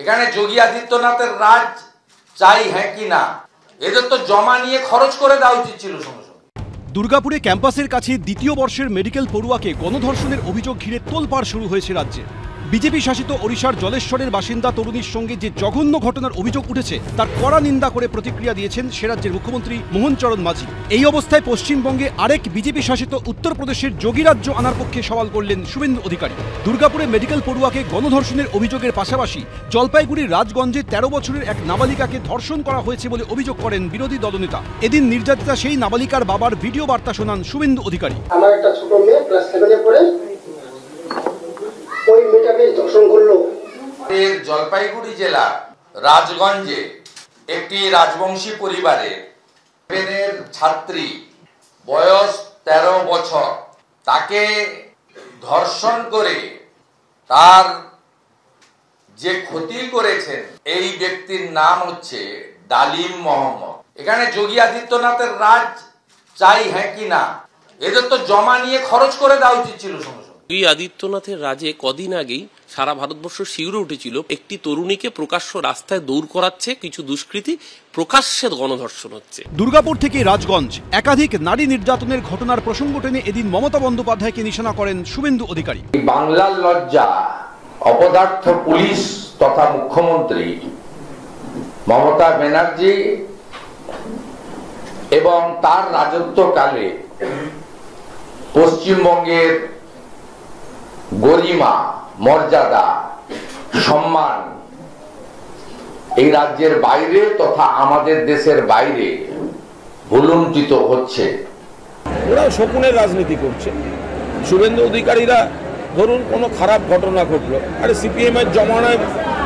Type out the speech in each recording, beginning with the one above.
এখানে যোগী আদিত্যনাথের রাজ চাই হ্যাঁ কি না, এদের তো জমা নিয়ে খরচ করে দেওয়া উচিত ছিল। দুর্গাপুরে ক্যাম্পাসের কাছে দ্বিতীয় বর্ষের মেডিকেল পড়ুয়াকে গণধর্ষণের অভিযোগ ঘিরে তোলপাড় শুরু হয়েছে রাজ্যে। বিজেপি শাসিত ওড়িশার জলেশ্বরের বাসিন্দা তরুণীর সঙ্গে যে জঘন্য ঘটনার অভিযোগ উঠেছে তার কড়া নিন্দা করে প্রতিক্রিয়া দিয়েছেন সে রাজ্যের মুখ্যমন্ত্রী মোহন চরণ মাঝি। এই অবস্থায় পশ্চিমবঙ্গে আরেক বিজেপি শাসিত উত্তরপ্রদেশের যোগী রাজ্য আনার পক্ষে সওয়াল করলেন শুভেন্দু অধিকারী। দুর্গাপুরে মেডিকেল পড়ুয়াকে গণধর্ষণের অভিযোগের পাশাপাশি জলপাইগুড়ির রাজগঞ্জে 13 বছরের এক নাবালিকাকে ধর্ষণ করা হয়েছে বলে অভিযোগ করেন বিরোধী দলনেতা। এদিন নির্যাতিতা সেই নাবালিকার বাবার ভিডিও বার্তা শোনান শুভেন্দু অধিকারী। আমার একটা ছোট মেয়ে ক্লাস 7-এ পড়ে, ওই মেয়েটাকে ধর্ষণ করলো। জলপাইগুড়ি জেলা রাজগঞ্জে একটি রাজবংশী পরিবারের ছাত্রী, বয়স 13 বছর, তাকে ধর্ষণ করে তার যে ক্ষতি করেছেন এই ব্যক্তির নাম হচ্ছে ডালিম মোহাম্মদ। এখানে যোগী আদিত্যনাথের রাজ চাই হ্যাঁ কি না, এদের তো জমা নিয়ে খরচ করে দেওয়া উচিত ছিল। যোগী আদিত্যনাথের রাজে কদিন আগেই সারা ভারতবর্ষ শিউরে উঠেছিল, একটি তরুণীকে প্রকাশ্য রাস্তায় দৌড় করাচ্ছে কিছু দুষ্কৃতী, প্রকাশ্যে গণধর্ষণ হচ্ছে। দুর্গাপুর থেকে রাজগঞ্জ একাধিক নারী নির্যাতনের ঘটনার প্রসঙ্গ টেনে এদিন মমতা বন্দ্যোপাধ্যায়কে নিশানা করেন শুভেন্দু অধিকারী। বাংলার লজ্জা অপদার্থ পুলিশ তথা মুখ্যমন্ত্রী মমতা ব্যানার্জি এবং তার রাজত্বকালে পশ্চিমবঙ্গের গরিমা, মর্যাদা, সম্মান এই রাজ্যের বাইরে তথা আমাদের দেশের বাইরে ভুলুণ্ঠিত হচ্ছে। ওরা শকুনের রাজনীতি করছে। শুভেন্দু অধিকারীরা ধরুন কোনো খারাপ ঘটনা ঘটলো, আরে সিপিএম এর জমানায়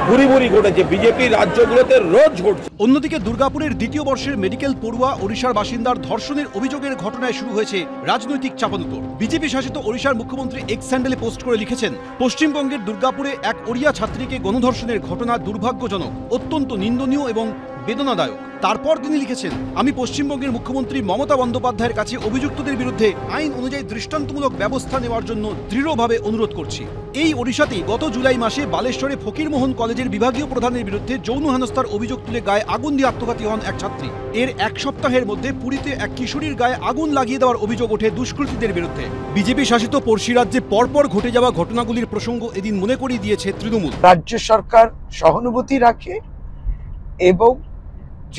ভুরি ভুরি ঘটেছে, বিজেপির রাজ্যগুলোতে রোজ ঘটছে। অন্যদিকে দুর্গাপুরের দ্বিতীয় বর্ষের মেডিকেল পড়ুয়া ওড়িশার বাসিন্দার ধর্ষণের অভিযোগের ঘটনায় শুরু হয়েছে রাজনৈতিক চাপানুতোড়। বিজেপি শাসিত ওড়িশার মুখ্যমন্ত্রী এক্স স্যান্ডেলে পোস্ট করে লিখেছেন, পশ্চিমবঙ্গের দুর্গাপুরে এক ওড়িয়া ছাত্রীকে গণধর্ষণের ঘটনা দুর্ভাগ্যজনক, অত্যন্ত নিন্দনীয় এবং বেদনাদায়ক। তারপর তিনি লিখেছেন, আমি পশ্চিমবঙ্গের মুখ্যমন্ত্রী মমতা বন্দ্যোপাধ্যায়ের কাছে অভিযুক্তদের বিরুদ্ধে আইন অনুযায়ী দৃষ্টান্তমূলক ব্যবস্থা নেওয়ার জন্য দৃঢ়ভাবে অনুরোধ করছি। এই ওড়িশাতেই গত জুলাই মাসে বালেশ্বরে ফকিরমোহন কলেজের বিভাগীয় প্রধানের বিরুদ্ধে যৌন হেনস্থার অভিযোগ তুলে গায়ে আগুন দিয়ে আত্মঘাতী হন এক ছাত্রী। এর এক সপ্তাহের মধ্যে পুরীতে এক কিশোরীর গায়ে আগুন লাগিয়ে দেওয়ার অভিযোগ ওঠে দুষ্কৃতীদের বিরুদ্ধে। বিজেপি শাসিত পড়শি রাজ্যে পরপর ঘটে যাওয়া ঘটনাগুলির প্রসঙ্গ এদিন মনে করিয়ে দিয়েছে তৃণমূল। রাজ্য সরকার সহানুভূতি রাখে এবং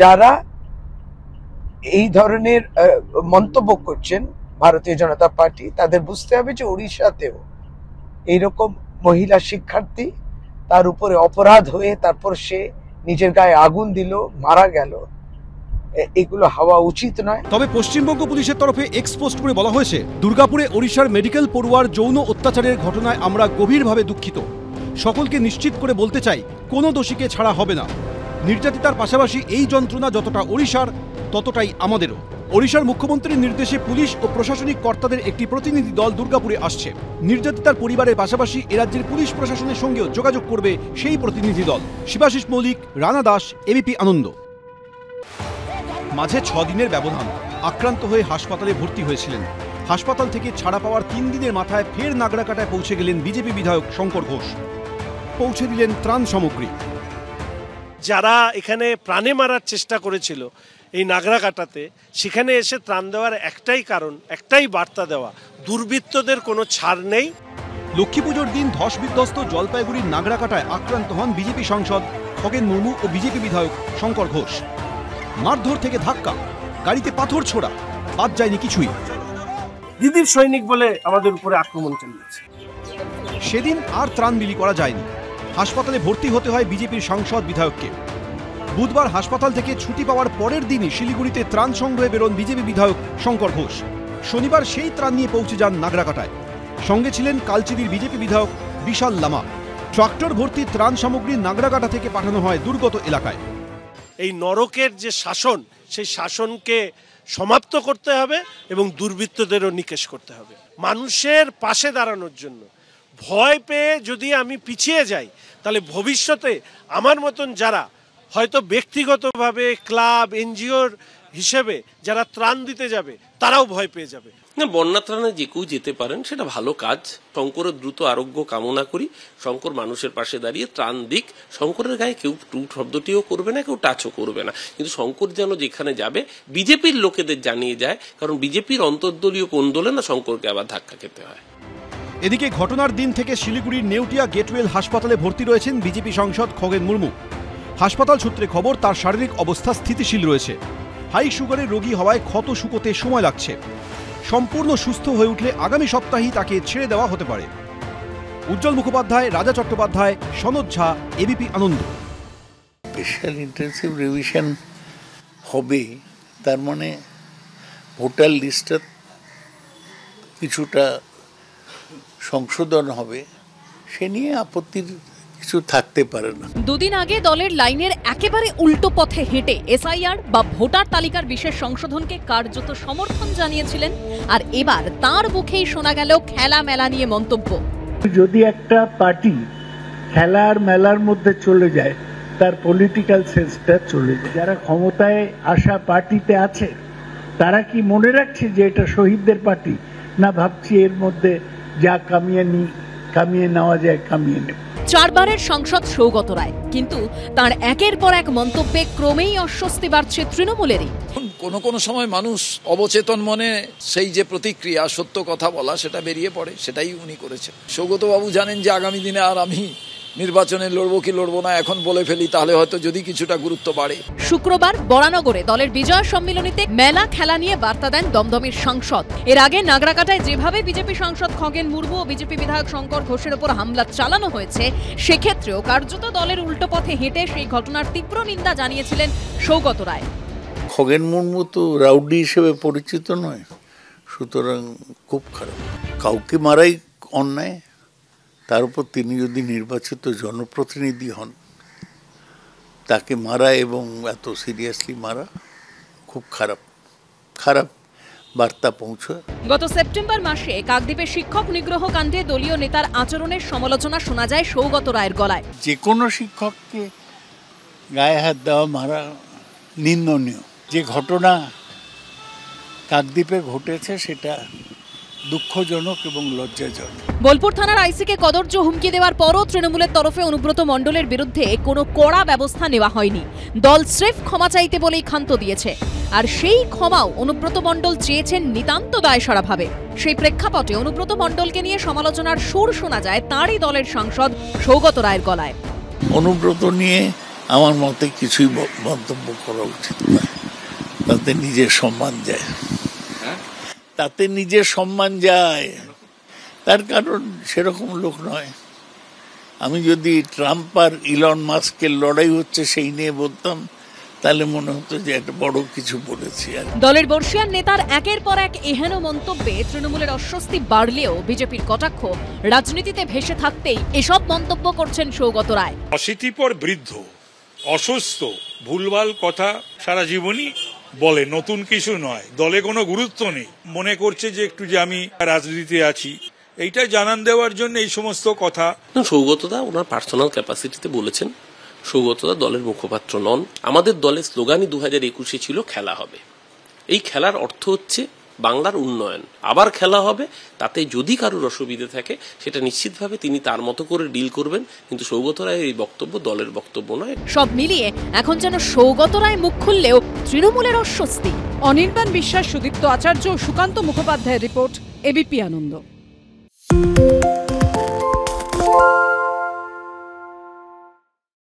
যারা এই ধরনের মন্তব্য করছেন ভারতীয় জনতা পার্টি, তাদের বুঝতে হবে যে ওড়িশাতেও এইরকম মহিলা শিক্ষার্থী, তার উপরে অপরাধ হয়ে তারপর সে নিজের গায়ে আগুন দিল, মারা গেল, এগুলো হওয়া উচিত নয়। তবে পশ্চিমবঙ্গ পুলিশের তরফে এক্সপোস্ট করে বলা হয়েছে, দুর্গাপুরে ওড়িশার মেডিকেল পড়ুয়ার যৌন অত্যাচারের ঘটনায় আমরা গভীরভাবে দুঃখিত। সকলকে নিশ্চিত করে বলতে চাই, কোনো দোষীকে ছাড়া হবে না। নির্যাতিতার পাশাপাশি এই যন্ত্রণা যতটা ওড়িশার, ততটাই আমাদেরও। ওড়িশার মুখ্যমন্ত্রীর নির্দেশে পুলিশ ও প্রশাসনিক কর্তাদের একটি প্রতিনিধি দল দুর্গাপুরে আসছে। নির্যাতিতার পরিবারের পাশাপাশি এ রাজ্যের পুলিশ প্রশাসনের সঙ্গেও যোগাযোগ করবে সেই প্রতিনিধি দল। শিবাশিস মৌলিক, রানা দাস, এবিপি আনন্দ। মাঝে 6 দিনের ব্যবধান, আক্রান্ত হয়ে হাসপাতালে ভর্তি হয়েছিলেন। হাসপাতাল থেকে ছাড়া পাওয়ার 3 দিনের মাথায় ফের নাগরাকাটায় পৌঁছে গেলেন বিজেপি বিধায়ক শঙ্কর ঘোষ। পৌঁছে দিলেন ত্রাণ সামগ্রী। যারা এখানে প্রাণে মারার চেষ্টা করেছিল এই নাগরাকাটাতে, সেখানে এসে ত্রাণ দেওয়ার একটাই কারণ, একটাই বার্তা দেওয়া, দুর্বৃত্তদের কোনো ছাড় নেই। লক্ষ্মী পুজোর দিন ধস বিধ্বস্ত জলপাইগুড়ির নাগরাকাটায় আক্রান্ত হন বিজেপি সাংসদ খগেন মুর্মু ও বিজেপি বিধায়ক শঙ্কর ঘোষ। মারধর থেকে ধাক্কা, গাড়িতে পাথর ছোড়া, বাদ যায়নি কিছুই। দিদির সৈনিক বলে আমাদের উপরে আক্রমণ চালিয়েছে। সেদিন আর ত্রাণ বিলি করা যায়নি। হাসপাতালে ভর্তি হতে হয় বিজেপির সাংসদ বিধায়ককে। বুধবার হাসপাতাল থেকে ছুটি পাওয়ার পরের দিনই শিলিগুড়িতে ত্রাণ সংগ্রহে বেরোন বিজেপি বিধায়ক শঙ্কর ঘোষ। শনিবার সেই ত্রাণ নিয়ে পৌঁছে যান নাগরাকাটায়। সঙ্গে ছিলেন কালচিনির বিজেপি বিধায়ক বিশাল লামা। ট্রাক্টর ভর্তি ত্রাণ সামগ্রী নাগরাকাটা থেকে পাঠানো হয় দুর্গত এলাকায়। এই নরকের যে শাসন, সেই শাসনকে সমাপ্ত করতে হবে এবং দুর্বৃত্তদেরও নিকেশ করতে হবে। মানুষের পাশে দাঁড়ানোর জন্য ভয় পেয়ে যদি আমি পিছিয়ে যাই, তাহলে ভবিষ্যতে আমার মতন যারা হয়তো ব্যক্তিগতভাবে ক্লাব, এনজিওর হিসেবে যারা ত্রাণ দিতে যাবে, তারাও ভয় পেয়ে যাবে। না, বন্যা ত্রাণে যে কেউ যেতে পারেন, সেটা ভালো কাজ। শঙ্করের দ্রুত আরোগ্য কামনা করি। শঙ্কর মানুষের পাশে দাঁড়িয়ে ত্রাণ দিক। শঙ্করের গায়ে কেউ টু শব্দটিও করবে না, কেউ টাচও করবে না, কিন্তু শঙ্কর যেন যেখানে যাবে বিজেপির লোকেদের জানিয়ে যায়, কারণ বিজেপির অন্তর্দলীয় কোন্দলে না শঙ্করকে আবার ধাক্কা খেতে হয়। এদিকে ঘটনার দিন থেকে শিলিগুড়ির নেউটিয়া গেটওয়েল হাসপাতালে ভর্তি রয়েছেন বিজেপি সাংসদ খগেন মুর্মু। হাসপাতাল সূত্রে খবর, তার শারীরিক অবস্থা স্থিতিশীল রয়েছে। হাই সুগারের রোগী হওয়ায় ক্ষত শুকোতে সময় লাগছে। সম্পূর্ণ সুস্থ হয়ে উঠলে আগামী সপ্তাহেই তাকে ছেড়ে দেওয়া হতে পারে। উজ্জ্বল মুখোপাধ্যায়, রাজা চট্টোপাধ্যায়, সনদ ঝা, এবিপি আনন্দ। স্পেশাল ইন্টেন্সিভ রিভিশন হবে, তার মানে ভোটার লিস্টের কিছুটা সংশোধন হবে, সে নিয়ে আপত্তির কিছু থাকতে পারে না। দুদিন আগে দলের লাইনের একেবারে উল্টো পথে হেঁটে এসআইআর বা ভোটার তালিকার বিশেষ সংশোধনকে কার্যত সমর্থন জানিয়েছিলেন, আর এবার তার মুখেই শোনা গেল খেলা মেলা নিয়ে মন্তব্য। যদি একটা পার্টি খেলার মেলার মধ্যে চলে যায়, তার পলিটিক্যাল সেন্সটা চলে যায়। যারা ক্ষমতায় আসা পার্টিতে আছে তারা কি মনে রাখছে যে এটা শহীদদের পার্টি, না ভাবছি এর মধ্যে যা কামিয়ে নেওয়া যায় কামিয়ে নেব। চারবারের সাংসদ সৌগত রায়, কিন্তু তার একের পর এক মন্তব্যে ক্রমেই অস্বস্তি বাড়ছে তৃণমূলেরই। কোনো সময় মানুষ অবচেতন মনে সেই যে প্রতিক্রিয়া, সত্য কথা বলা, সেটা বেরিয়ে পড়ে, সেটাই উনি করেছেন। সৌগত বাবু জানেন যে আগামী দিনে আর আমি নির্বাচনে লড়বো কি লড়বো না এখন বলে ফেলি, তাহলে হয়তো যদি কিছুটা গুরুত্ব বাড়ে। শুক্রবার বরানগরে দলের বিজয় সম্মেলনীতে মেলা খেলা নিয়ে বার্তা দেন দমদমের সাংসদ। এর আগে নাগরাকাটায় যেভাবে বিজেপি সাংসদ খগেন মুর্মু ও বিজেপি বিধায়ক শঙ্কর ঘোষের ওপর হামলা চালানো হয়েছে, সেক্ষেত্রেও কার্যত দলের উল্টো পথে হেঁটে সেই ঘটনার তীব্র নিন্দা জানিয়েছিলেন সৌগত রায়। খগেন মুর্মু তো রাউডি হিসেবে পরিচিত নয়, সুতরাং খুব খারাপ। কাউকে মারাই অন্যায়, তার উপর তিনি যদি নির্বাচিত জনপ্রতিনিধি হন, তাকে মারা এবং এত সিরিয়াসলি মারা খুব খারাপ বার্তা পৌঁছয়। গত সেপ্টেম্বর মাসে কাকদ্বীপে শিক্ষক নিগ্রহ কাণ্ডে দলীয় নেতার আচরণের সমালোচনা শোনা যায় সৌগত রায়ের গলায়। যে কোনো শিক্ষককে গায়ে হাত দেওয়া, মারা নিন্দনীয়। যে ঘটনা কাকদ্বীপে ঘটেছে সেটা দুঃখজনক এবং লজ্জাজনক। বোলপুর থানার আইসিকে কদর্য হুমকি দেওয়ার পরও তৃণমূলের তরফে অনুব্রত মণ্ডলের বিরুদ্ধে কোনো কড়া ব্যবস্থা নেওয়া হয়নি। দল স্রেফ ক্ষমা চাইতে বলেই ক্ষান্ত দিয়েছে, আর সেই ক্ষমাও অনুব্রত মণ্ডল চেয়েছেন নিতান্ত দায়সারাভাবে। সেই প্রেক্ষাপটে অনুব্রত মণ্ডলকে নিয়ে সমালোচনার সুর শোনা যায় তাঁরই দলের সাংসদ সৌগত রায়ের গলায়। অনুব্রত নিয়ে আমার মতে কিছুই মন্তব্য করা উচিত নয়, তাতে নিজের সম্মান যায়, তার কারণ সেরকম লোক নয়। আমি যদি ট্রাম্প আর ইলন মাস্কের লড়াই হচ্ছে সেই নিয়ে বলতাম, তাহলে মনে হতো যে একটা বড় কিছু বলেছি। দলের বর্ষিয়ান নেতার একের পর এক এহেন মন্তব্যে তৃণমূলের অস্বস্তি বাড়লেও বিজেপির কটাক্ষ রাজনীতিতে ভেসে থাকতেই এসব মন্তব্য করছেন সৌগত রায়। অশীতিপর বৃদ্ধ, অসুস্থ, ভুলভাল কথা সারা জীবনই বলে, নতুন কিছু নয়। দলে কোনো গুরুত্ব নেই, মনে করছে যে একটু যে আমি রাজনীতিতে আছি, এইটা জানান দেওয়ার জন্য এই সমস্ত কথা। সৌগতদা ওনার পার্সোনাল ক্যাপাসিটিতে বলেছেন। সৌগতদা দলের মুখপাত্র নন। আমাদের দলের স্লোগানই 2021 ছিল খেলা হবে। এই খেলার অর্থ হচ্ছে বাংলার উন্নয়ন। আবার খেলা হবে, তাতে যদি কারোর অসুবিধে থাকে সেটা নিশ্চিতভাবে তিনি তার মতো করে ডিল করবেন, কিন্তু সৌগত রায়ের এই বক্তব্য দলের বক্তব্য নয়। সব মিলিয়ে এখন যেন সৌগত রায় মুখ খুললেও তৃণমূলের অস্বস্তি। অনির্বাণ বিশ্বাস, সুদীপ্ত আচার্য, সুকান্ত মুখোপাধ্যায়ের রিপোর্ট, এবিপি আনন্দ।